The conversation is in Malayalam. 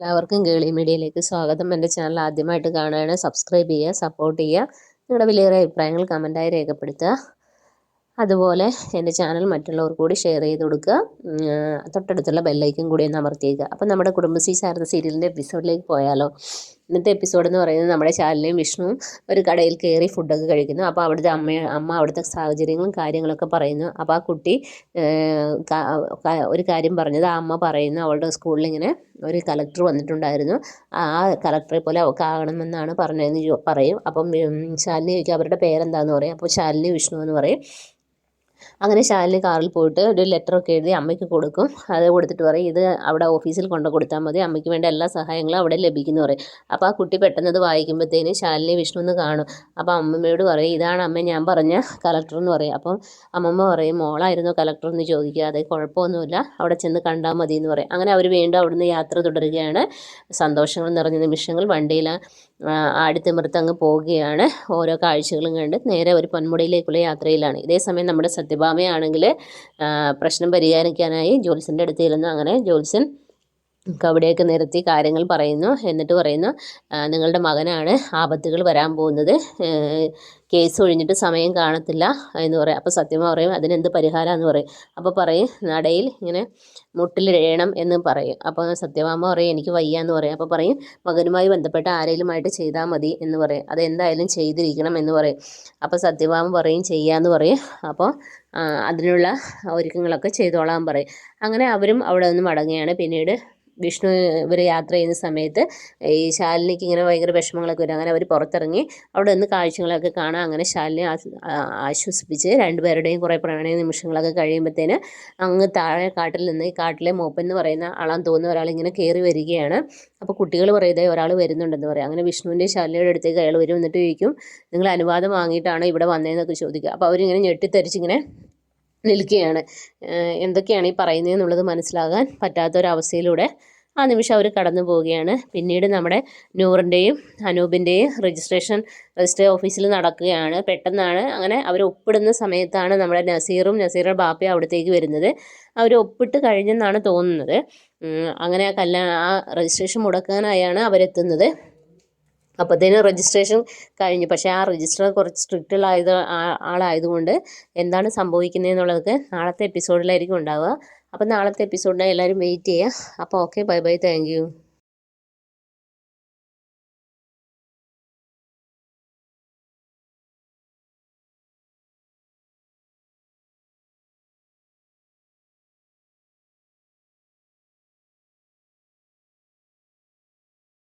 എല്ലാവർക്കും കേളി മീഡിയയിലേക്ക് സ്വാഗതം. എൻ്റെ ചാനൽ ആദ്യമായിട്ട് കാണുകയാണ്, സബ്സ്ക്രൈബ് ചെയ്യുക, സപ്പോർട്ട് ചെയ്യുക, നിങ്ങളുടെ വിലയേറിയ അഭിപ്രായങ്ങൾ കമൻറ്റായി രേഖപ്പെടുത്തുക. അതുപോലെ എൻ്റെ ചാനൽ മറ്റുള്ളവർക്ക് കൂടി ഷെയർ ചെയ്ത് കൊടുക്കുക. തൊട്ടടുത്തുള്ള ബെല്ലൈക്കൻ കൂടി ഒന്ന് അമർത്തിയേക്കുക. അപ്പം നമ്മുടെ കുടുംബശ്രീ സാരഥി സീരിയലിൻ്റെ എപ്പിസോഡിലേക്ക് പോയാലോ? ഇന്നത്തെ എപ്പിസോഡ് എന്ന് പറയുന്നത് നമ്മുടെ ശാലിനിയും വിഷ്ണുവും ഒരു കടയിൽ കയറി ഫുഡൊക്കെ കഴിക്കുന്നു. അപ്പോൾ അവിടുത്തെ അമ്മ അവിടുത്തെ സാഹചര്യങ്ങളും കാര്യങ്ങളൊക്കെ പറയുന്നു. അപ്പോൾ ആ കുട്ടി ഒരു കാര്യം പറഞ്ഞത് ആ അമ്മ പറയുന്നു, അവളുടെ സ്കൂളിൽ ഇങ്ങനെ ഒരു കലക്ടർ വന്നിട്ടുണ്ടായിരുന്നു, ആ കലക്ടറെ പോലെ അവൾക്ക് ആകണമെന്നാണ് പറഞ്ഞതെന്ന് പറയും. അപ്പം ശാലിനി ചോദിക്കും അവരുടെ പേരെന്താന്ന് പറയും. അപ്പോൾ ശാലിനി വിഷ്ണു എന്ന് പറയും. അങ്ങനെ ശാലിനി കാറിൽ പോയിട്ട് ഒരു ലെറ്ററൊക്കെ എഴുതി അമ്മയ്ക്ക് കൊടുക്കും. അത് കൊടുത്തിട്ട് പറയും ഇത് അവിടെ ഓഫീസിൽ കൊണ്ടു കൊടുത്താൽ മതി, അമ്മയ്ക്ക് വേണ്ട എല്ലാ സഹായങ്ങളും അവിടെ ലഭിക്കുന്നു പറയും. അപ്പോൾ ആ കുട്ടി പെട്ടെന്ന് അത് വായിക്കുമ്പോഴത്തേന് ശാലിനി വിഷ്ണു എന്ന് കാണും. അപ്പോൾ അമ്മമ്മയോട് പറയും ഇതാണ് അമ്മ ഞാൻ പറഞ്ഞ കലക്ടർ എന്ന് പറയും. അപ്പം അമ്മമ്മ പറയും മോളായിരുന്നു കലക്ടർ എന്ന് ചോദിക്കുക, അത് കുഴപ്പമൊന്നുമില്ല, അവിടെ ചെന്ന് കണ്ടാൽ മതി എന്ന് പറയും. അങ്ങനെ അവർ വീണ്ടും അവിടുന്ന് യാത്ര തുടരുകയാണ്. സന്തോഷങ്ങൾ നിറഞ്ഞ നിമിഷങ്ങൾ വണ്ടിയിൽ ആടിത്തിമിർത്ത് അങ്ങ് പോവുകയാണ്. ഓരോ കാഴ്ചകളും കണ്ട് നേരെ ഒരു പൊന്മുടിയിലേക്കുള്ള യാത്രയിലാണ്. ഇതേ സമയം നമ്മുടെ സത്യഭാമയാണെങ്കിൽ പ്രശ്നം പരിഹരിക്കാനായി ജ്യോത്സ്യൻ്റെ അടുത്ത് ചെല്ലുന്നു. അങ്ങനെ ജ്യോത്സ്യൻ കവിടെയൊക്കെ നിരത്തി കാര്യങ്ങൾ പറയുന്നു. എന്നിട്ട് പറയുന്നു നിങ്ങളുടെ മകനാണ് ആപത്തുകൾ വരാൻ പോകുന്നത്, കേസ് ഒഴിഞ്ഞിട്ട് സമയം കാണത്തില്ല എന്ന് പറയും. അപ്പോൾ സത്യഭാമ പറയും അതിനെന്ത് പരിഹാരമെന്ന് പറയും. അപ്പോൾ പറയും നടയിൽ ഇങ്ങനെ മുട്ടിലിഴയണം എന്ന് പറയും. അപ്പോൾ സത്യഭാമ പറയും എനിക്ക് വയ്യ എന്ന് പറയും. അപ്പോൾ പറയും മകനുമായി ബന്ധപ്പെട്ട ആരെങ്കിലുമായിട്ട് ചെയ്താൽ മതി എന്ന് പറയും. അതെന്തായാലും ചെയ്തിരിക്കണം എന്ന് പറയും. അപ്പോൾ സത്യഭാമ പറയും ചെയ്യാമെന്ന് പറയും. അപ്പോൾ അതിനുള്ള ഒരുക്കങ്ങളൊക്കെ ചെയ്തോളാൻ പറയും. അങ്ങനെ അവരും അവിടെ നിന്ന് മടങ്ങുകയാണ്. പിന്നീട് വിഷ്ണു ഇവർ യാത്ര ചെയ്യുന്ന സമയത്ത് ഈ ശാലിനിക്ക് ഇങ്ങനെ ഭയങ്കര വിഷമങ്ങളൊക്കെ വരും. അങ്ങനെ അവർ പുറത്തിറങ്ങി അവിടെ നിന്ന് കാഴ്ചകളൊക്കെ കാണാം. അങ്ങനെ ശാലിനെ ആശ്വസിപ്പിച്ച് രണ്ടുപേരുടെയും കുറേ പ്രണയ നിമിഷങ്ങളൊക്കെ കഴിയുമ്പോഴത്തേന് അങ്ങ് താഴെ കാട്ടിൽ നിന്ന് ഈ കാട്ടിലെ മൂപ്പൻ എന്ന് പറയുന്ന ആളാന്ന് തോന്നുന്ന ഒരാളിങ്ങനെ കയറി വരികയാണ്. അപ്പോൾ കുട്ടികൾ പറയുന്നത് ഒരാൾ വരുന്നുണ്ടെന്ന് പറയും. അങ്ങനെ വിഷ്ണുവിൻ്റെ ശാലിനിയുടെ അടുത്തേക്ക് അയാൾ വരും. എന്നിട്ട് ചോദിക്കും നിങ്ങൾ അനുവാദം വാങ്ങിയിട്ടാണ് ഇവിടെ വന്നതെന്നൊക്കെ ചോദിക്കുക. അപ്പോൾ അവരിങ്ങനെ ഞെട്ടിത്തെറിച്ചിങ്ങനെ നിൽക്കുകയാണ്. എന്തൊക്കെയാണ് ഈ പറയുന്നതെന്നുള്ളത് മനസ്സിലാകാൻ പറ്റാത്തൊരവസ്ഥയിലൂടെ ആ നിമിഷം അവർ കടന്നു പോവുകയാണ്. പിന്നീട് നമ്മുടെ നൂറിൻ്റെയും അനൂപിൻ്റെയും രജിസ്റ്റർ ഓഫീസിൽ നടക്കുകയാണ്. പെട്ടെന്നാണ് അങ്ങനെ അവർ ഒപ്പിടുന്ന സമയത്താണ് നമ്മുടെ നസീറും നസീറുടെ ബാപ്പയും അവിടത്തേക്ക് വരുന്നത്. അവർ ഒപ്പിട്ട് കഴിഞ്ഞെന്നാണ് തോന്നുന്നത്. അങ്ങനെ ആ രജിസ്ട്രേഷൻ മുടക്കാനായാണ് അവരെത്തുന്നത്. അപ്പോഴത്തേനും രജിസ്ട്രേഷൻ കഴിഞ്ഞു. പക്ഷേ ആ രജിസ്റ്റർ കുറച്ച് സ്ട്രിക്റ്റുള്ള ആളായതുകൊണ്ട് എന്താണ് സംഭവിക്കുന്നതെന്നുള്ളതൊക്കെ നാളത്തെ എപ്പിസോഡിലായിരിക്കും ഉണ്ടാവുക. അപ്പോൾ നാളത്തെ എപ്പിസോഡിനായി എല്ലാവരും വെയിറ്റ് ചെയ്യുക. അപ്പോൾ okay, bye bye, thank you.